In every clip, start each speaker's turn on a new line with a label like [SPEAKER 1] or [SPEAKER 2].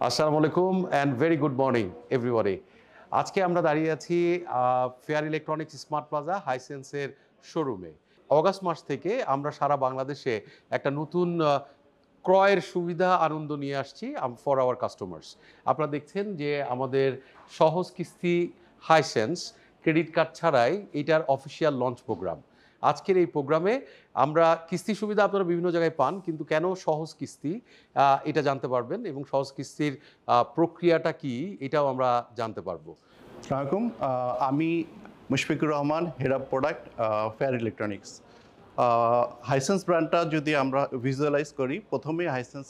[SPEAKER 1] আসসালামু আলাইকুম and very good morning everybody. আজকে আমরা দাঁড়িয়ে আছি ফেয়ার ইলেকট্রনিক্স স্মার্ট প্লাজা হাইসেন্সের শোরুমে। অগাস্ট মাস থেকে আমরা সারা বাংলাদেশে একটা নতুন ক্রয়ের সুবিধা আনন্দ নিয়ে আসছি ফর আওয়ার কাস্টমার্স। আপনারা দেখছেন যে আমাদের সহজ কিস্তি হাইসেন্স ক্রেডিট কার্ড ছাড়াই এটার অফিসিয়াল লঞ্চ প্রোগ্রাম। আজকের এই প্রোগ্রামে আমরা কিস্তি সুবিধা আপনারা বিভিন্ন জায়গায় পান, কিন্তু কেন সহজ কিস্তি এটা জানতে পারবেন এবং সহজ কিস্তির প্রক্রিয়াটা কি এটাও আমরা জানতে পারবো।
[SPEAKER 2] আসসালামু আলাইকুম। আমি Mushfiqur Rahman, head of product, fair electronics. Hisense ব্র্যান্ডটা যদি আমরা ভিজুয়ালাইজ করি, প্রথমেই হাইসেন্স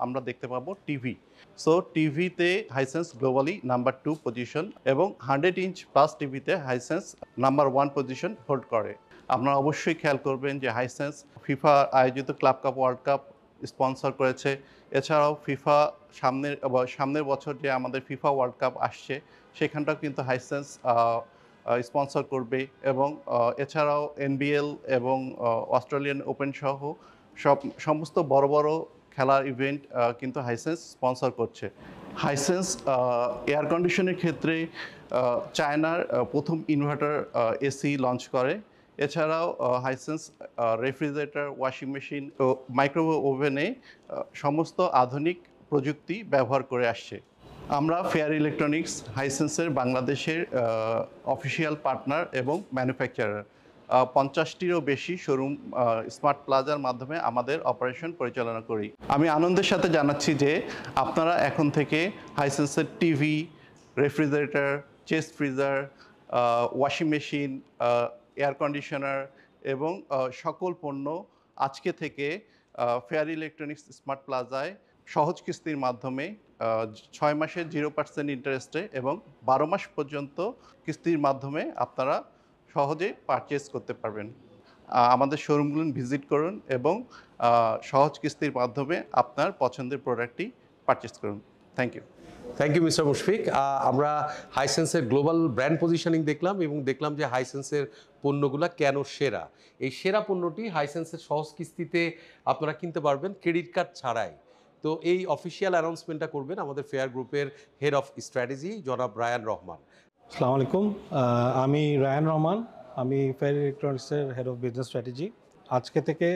[SPEAKER 2] আমরা দেখতে পাবো টিভি। সো টিভিতে হাইসেন্স গ্লোবালি নাম্বার 2 পজিশন এবং 100 ইঞ্চ প্লাস টিভিতে হাইসেন্স নাম্বার 1 পজিশন হোল্ড করে। আপনারা অবশ্যই খেয়াল করবেন যে হাইসেন্স ফিফা আয়োজিত club cup world cup sponsor করেছে। এছাড়াও ফিফা সামনের বছর যে আমাদের ফিফা ওয়ার্ল্ড কাপ আসছে সেখানটাও কিন্তু হাইসেন্স স্পন্সর করবে এবং এছাড়াও এনবিএল এবং অস্ট্রেলিয়ান ওপেন সহ সমস্ত বড় বড় খেলার ইভেন্ট কিন্তু হাইসেন্স স্পন্সর করছে। হাইসেন্স এয়ার কন্ডিশনের ক্ষেত্রে চায়নার প্রথম ইনভার্টার এসি লঞ্চ করে। এছাড়াও হাইসেন্স রেফ্রিজারেটর, ওয়াশিং মেশিন ও মাইক্রোওয়েভ ওভেনে সমস্ত আধুনিক প্রযুক্তি ব্যবহার করে আসছে। আমরা ফেয়ার ইলেকট্রনিক্স হাইসেন্সের বাংলাদেশের অফিসিয়াল পার্টনার এবং ম্যানুফ্যাকচারার। 50টিরও বেশি শোরুম স্মার্ট প্লাজার মাধ্যমে আমাদের অপারেশন পরিচালনা করি। আমি আনন্দের সাথে জানাচ্ছি যে আপনারা এখন থেকে হাইসেন্সের TV, refrigerator, chest freezer, washing machine, air conditioner এবং সকল পণ্য আজকে থেকে ফেয়ার ইলেকট্রনিক্স স্মার্ট প্লাজায় সহজ কিস্তির মাধ্যমে 6 মাসে 0% ইন্টারেস্টে এবং 12 মাস পর্যন্ত কিস্তির মাধ্যমে আপনারা সহজে পারচেজ করতে পারবেন। আমাদের শোরুমগুলো ভিজিট করুন এবং সহজ কিস্তির মাধ্যমে আপনার পছন্দের প্রোডাক্টটি পারচেজ করুন। Thank you
[SPEAKER 1] mister Mushfiq. আমরা হাইসেন্সের গ্লোবাল ব্র্যান্ড পজিশনিং দেখলাম এবং দেখলাম যে হাইসেন্সের পণ্যগুলো কেন সেরা। এই সেরা পণ্যটি হাইসেন্সের সহজ কিস্তিতে আপনারা কিনতে পারবেন ক্রেডিট কার্ড ছাড়াই। তো এই অফিসিয়াল অ্যানাউন্সমেন্টটা করবেন আমাদের ফেয়ার গ্রুপের হেড অফ স্ট্র্যাটেজি জনাব রায়ান রহমান।
[SPEAKER 3] আসসালামু আলাইকুম, আমি রায়ান রহমান, আমি ফেয়ার ইলেকট্রনিক্সের হেড অফ বিজনেস স্ট্র্যাটেজি। আজকে থেকে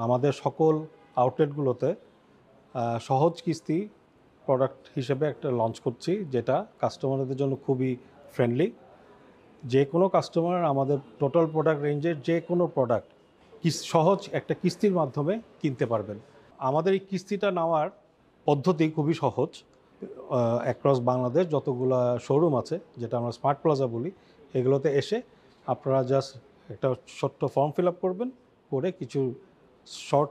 [SPEAKER 3] আমাদের সকল আউটলেটগুলোতে সহজ কিস্তি প্রোডাক্ট হিসেবে একটা লঞ্চ করছি, যেটা কাস্টমারদের জন্য খুবই ফ্রেন্ডলি। যে কোনো কাস্টমার আমাদের টোটাল প্রোডাক্ট রেঞ্জের যে কোনো প্রোডাক্ট সহজ একটা কিস্তির মাধ্যমে কিনতে পারবেন। আমাদের এই কিস্তিটা নেওয়ার পদ্ধতি খুবই সহজ। অ্যাক্রস বাংলাদেশ যতগুলো শোরুম আছে, যেটা আমরা স্মার্ট প্লাজা বলি, এগুলোতে এসে আপনারা জাস্ট একটা ছোট্ট ফর্ম ফিল আপ করবেন, করে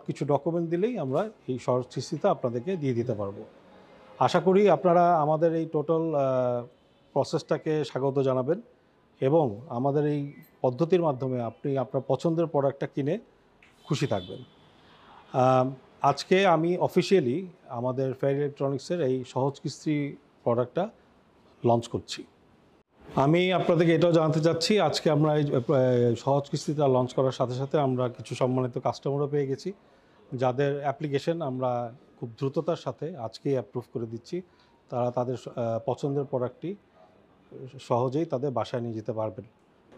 [SPEAKER 3] কিছু ডকুমেন্ট দিলেই আমরা এই সহজ কিস্তিটা আপনাদেরকে দিয়ে দিতে পারবো। আশা করি আপনারা আমাদের এই টোটাল প্রসেসটাকে স্বাগত জানাবেন এবং আমাদের এই পদ্ধতির মাধ্যমে আপনি আপনার পছন্দের প্রোডাক্টটা কিনে খুশি থাকবেন। আজকে আমি অফিসিয়ালি আমাদের ফেয়ার ইলেকট্রনিক্সের এই সহজ কিস্তি প্রোডাক্টটা লঞ্চ করছি। আমি আপনাদেরকে এটাও জানাতে চাচ্ছি, আজকে আমরা এই সহজ কিস্তিটা লঞ্চ করার সাথে সাথে আমরা কিছু সম্মানিত কাস্টমারও পেয়ে গেছি, যাদের অ্যাপ্লিকেশন আমরা খুব দ্রুততার সাথে আজকেই অ্যাপ্রুভ করে দিচ্ছি। তারা তাদের পছন্দের প্রোডাক্টটি সহজেই তাদের বাসায় নিয়ে যেতে পারবেন।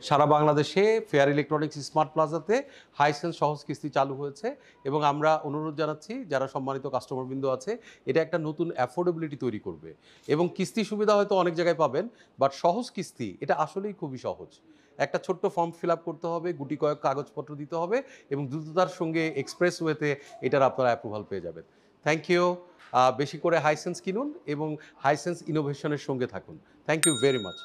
[SPEAKER 1] সারা বাংলাদেশে ফেয়ার ইলেকট্রনিক্স স্মার্ট প্লাজাতে হাইসেন্স সহজ কিস্তি চালু হয়েছে এবং আমরা অনুরোধ জানাচ্ছি যারা সম্মানিত কাস্টমারবৃন্দ আছে, এটা একটা নতুন অ্যাফোর্ডেবিলিটি তৈরি করবে এবং কিস্তি সুবিধা হয়তো অনেক জায়গায় পাবেন, বাট সহজ কিস্তি এটা আসলেই খুবই সহজ। একটা ছোট্ট ফর্ম ফিল আপ করতে হবে, গুটি কয়েক কাগজপত্র দিতে হবে এবং দ্রুততার সঙ্গে এক্সপ্রেস ওয়েতে এটার আপনারা অ্যাপ্রুভাল পেয়ে যাবেন। Thank you. বেশি করে হাইসেন্স কিনুন এবং হাইসেন্স ইনোভেশনের সঙ্গে থাকুন। Thank you very much.